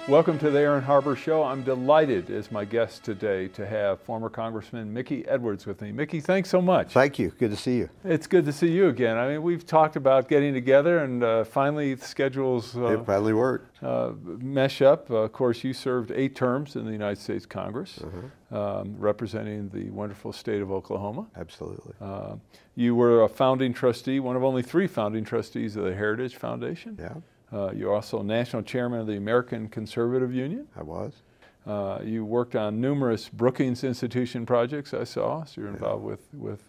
Welcome to the Aaron Harber Show. I'm delighted as my guest today to have former Congressman Mickey Edwards with me. Mickey, thanks so much. Thank you. Good to see you. It's good to see you again. I mean, we've talked about getting together, and finally the schedules It finally worked. Mesh up. Of course, you served 8 terms in the United States Congress, representing the wonderful state of Oklahoma. Absolutely. You were a founding trustee, one of only 3 founding trustees of the Heritage Foundation. Yeah. You're also national chairman of the American Conservative Union. I was. You worked on numerous Brookings Institution projects, I saw. So you're involved with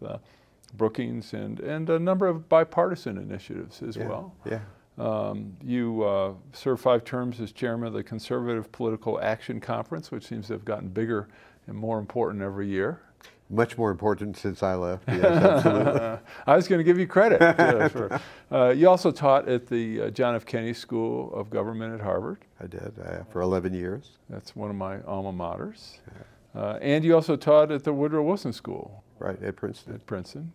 Brookings and a number of bipartisan initiatives as well. Yeah. You served 5 terms as chairman of the Conservative Political Action Conference, which seems to have gotten bigger and more important every year. Much more important since I left. Yes, absolutely. I was going to give you credit. You also taught at the John F. Kennedy School of Government at Harvard. I did for 11 years. That's one of my alma maters. And you also taught at the Woodrow Wilson School. Right, at Princeton. At Princeton,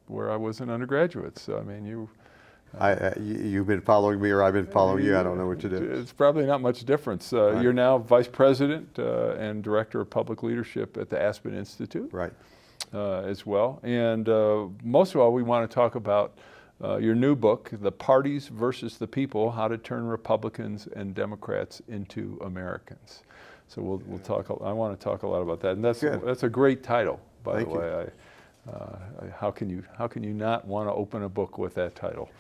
where I was an undergraduate. So, I mean, you've been following me or I've been following you. I don't know what to do. It's probably not much difference. Right. You're now vice president and director of public leadership at the Aspen Institute. Right. As well. And most of all, we want to talk about your new book, The Parties versus the People, How to Turn Republicans and Democrats into Americans. So we'll talk, I want to talk a lot about that. And that's a great title, by the way. How can you not want to open a book with that title?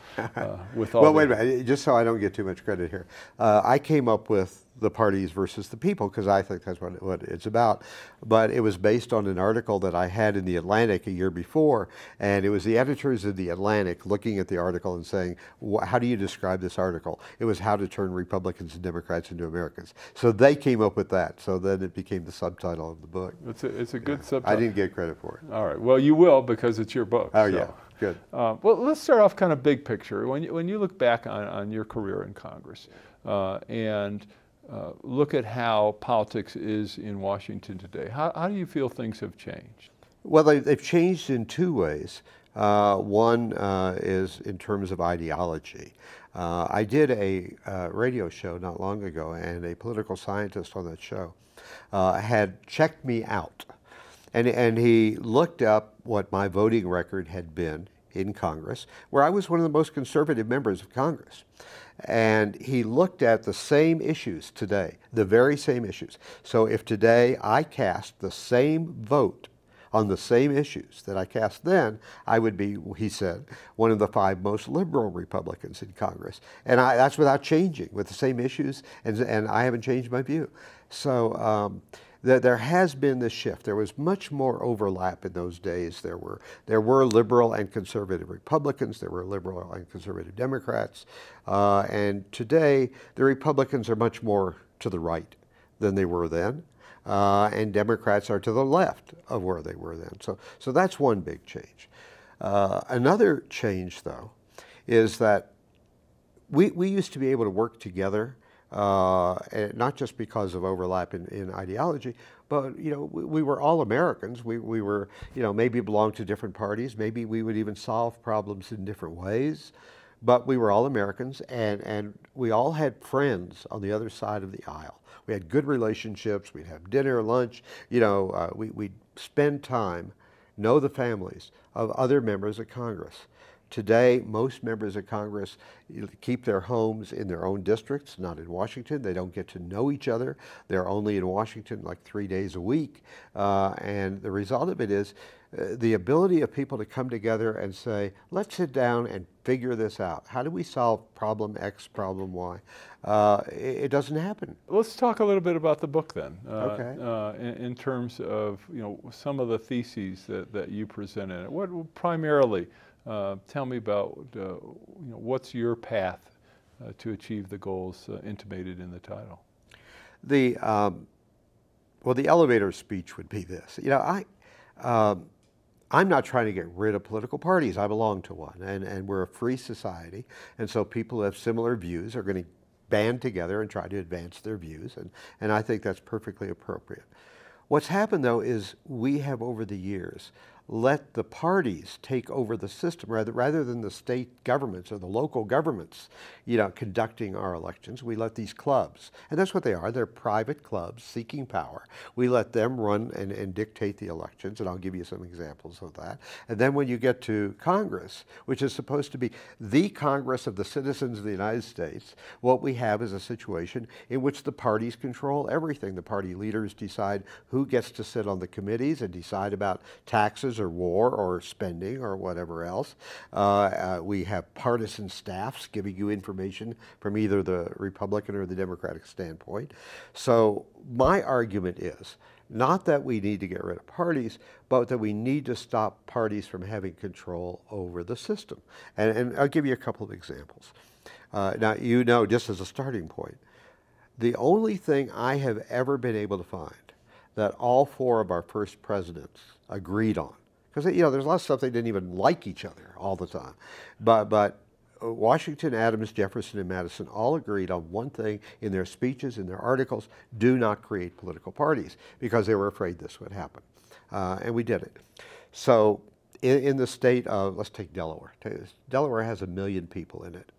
Well, wait a minute, just so I don't get too much credit here. I came up with the parties versus the people because I think that's what it's about. But it was based on an article that I had in the Atlantic a year before, and it was the editors of the Atlantic looking at the article and saying, how do you describe this article? It was how to turn Republicans and Democrats into Americans. So they came up with that. So then it became the subtitle of the book. It's a good subtitle. I didn't get credit for it. All right. Well, you will because it's your book. Oh, so. Yeah. Good. Well, let's start off kind of big picture. When you look back on your career in Congress and look at how politics is in Washington today, how do you feel things have changed? Well, they've changed in 2 ways. One is in terms of ideology. I did a radio show not long ago, and a political scientist on that show had checked me out. And he looked up what my voting record had been in Congress, where I was one of the most conservative members of Congress. And he looked at the same issues today, the very same issues. So if today I cast the same vote on the same issues that I cast then, I would be, he said, one of the 5 most liberal Republicans in Congress. And that's without changing, with the same issues, and I haven't changed my view. So there has been this shift. There was much more overlap in those days. There were liberal and conservative Republicans. There were liberal and conservative Democrats. And today, the Republicans are much more to the right than they were then. And Democrats are to the left of where they were then. So that's one big change. Another change, though, is that we used to be able to work together, not just because of overlap in ideology, but we were all Americans. We were maybe belonged to different parties. Maybe we would even solve problems in different ways. But we were all Americans, and we all had friends on the other side of the aisle. We had good relationships. We'd have dinner, lunch. We'd spend time, know the families of other members of Congress. Today, most members of Congress keep their homes in their own districts, not in Washington. They don't get to know each other. They're only in Washington like 3 days a week. And the result of it is the ability of people to come together and say, let's sit down and figure this out. How do we solve problem X, problem Y? It doesn't happen. Let's talk a little bit about the book then. Okay. In terms of some of the theses that you present in it. What primarily? Tell me about what's your path to achieve the goals intimated in the title. Well, the elevator speech would be this. I'm not trying to get rid of political parties. I belong to one, and we're a free society, and so people who have similar views are going to band together and try to advance their views, and I think that's perfectly appropriate. What's happened, though, is we have over the years let the parties take over the system rather than the state governments or the local governments, conducting our elections. We let these clubs, and that's what they are. They're private clubs seeking power. We let them run and dictate the elections, and I'll give you some examples of that. And then when you get to Congress, which is supposed to be the Congress of the citizens of the United States, what we have is a situation in which the parties control everything. The party leaders decide who gets to sit on the committees and decide about taxes or war or spending or whatever else. We have partisan staffs giving you information from either the Republican or the Democratic standpoint. So my argument is not that we need to get rid of parties, but that we need to stop parties from having control over the system. And I'll give you a couple of examples. Now, just as a starting point, the only thing I have ever been able to find that all four of our first presidents agreed on, because there's a lot of stuff they didn't even like each other all the time, but Washington, Adams, Jefferson, and Madison all agreed on one thing in their speeches, in their articles: do not create political parties, because they were afraid this would happen. And we did it. So in the state of, let's take Delaware. Delaware has 1 million people in it.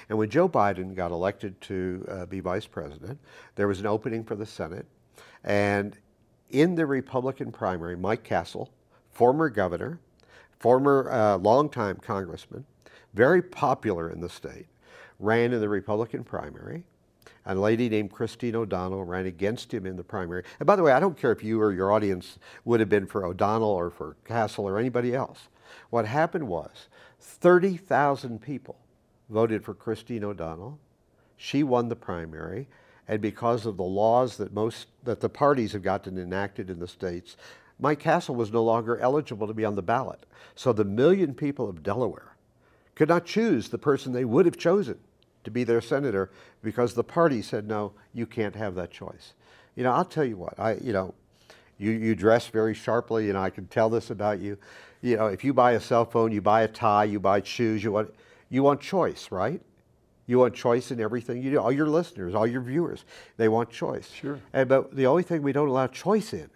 And when Joe Biden got elected to be vice president, there was an opening for the Senate. And in the Republican primary, Mike Castle, former governor, former longtime congressman, very popular in the state, ran in the Republican primary. A lady named Christine O'Donnell ran against him in the primary. And by the way, I don't care if you or your audience would have been for O'Donnell or for Castle or anybody else. What happened was 30,000 people voted for Christine O'Donnell. She won the primary. And because of the laws that the parties have gotten enacted in the states, Mike Castle was no longer eligible to be on the ballot. So the 1 million people of Delaware could not choose the person they would have chosen to be their senator, because the party said, no, you can't have that choice. I'll tell you what, you dress very sharply, and I can tell this about you. If you buy a cell phone, you buy a tie, you buy shoes, you want choice, right? You want choice in everything you do. All your listeners, all your viewers, they want choice. Sure. But the only thing we don't allow choice in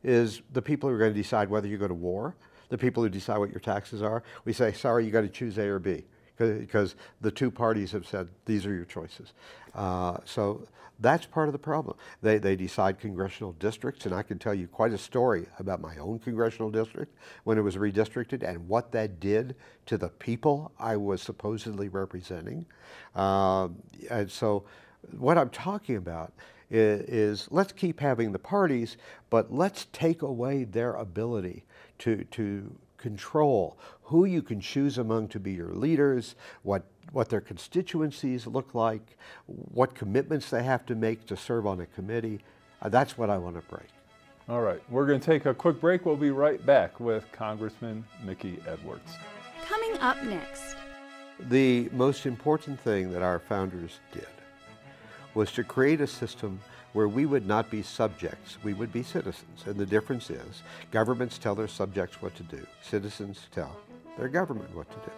is the people who are going to decide whether you go to war, the people who decide what your taxes are. We say, sorry, you got to choose A or B, because the two parties have said these are your choices. So that's part of the problem. They decide congressional districts, and I can tell you quite a story about my own congressional district when it was redistricted and what that did to the people I was supposedly representing. And so what I'm talking about is let's keep having the parties, but let's take away their ability to control who you can choose among to be your leaders, what their constituencies look like, what commitments they have to make to serve on a committee. That's what I want to break. All right, we're going to take a quick break. We'll be right back with Congressman Mickey Edwards. Coming up next. The most important thing that our founders did was to create a system where we would not be subjects, we would be citizens. And the difference is, governments tell their subjects what to do. Citizens tell their government what to do.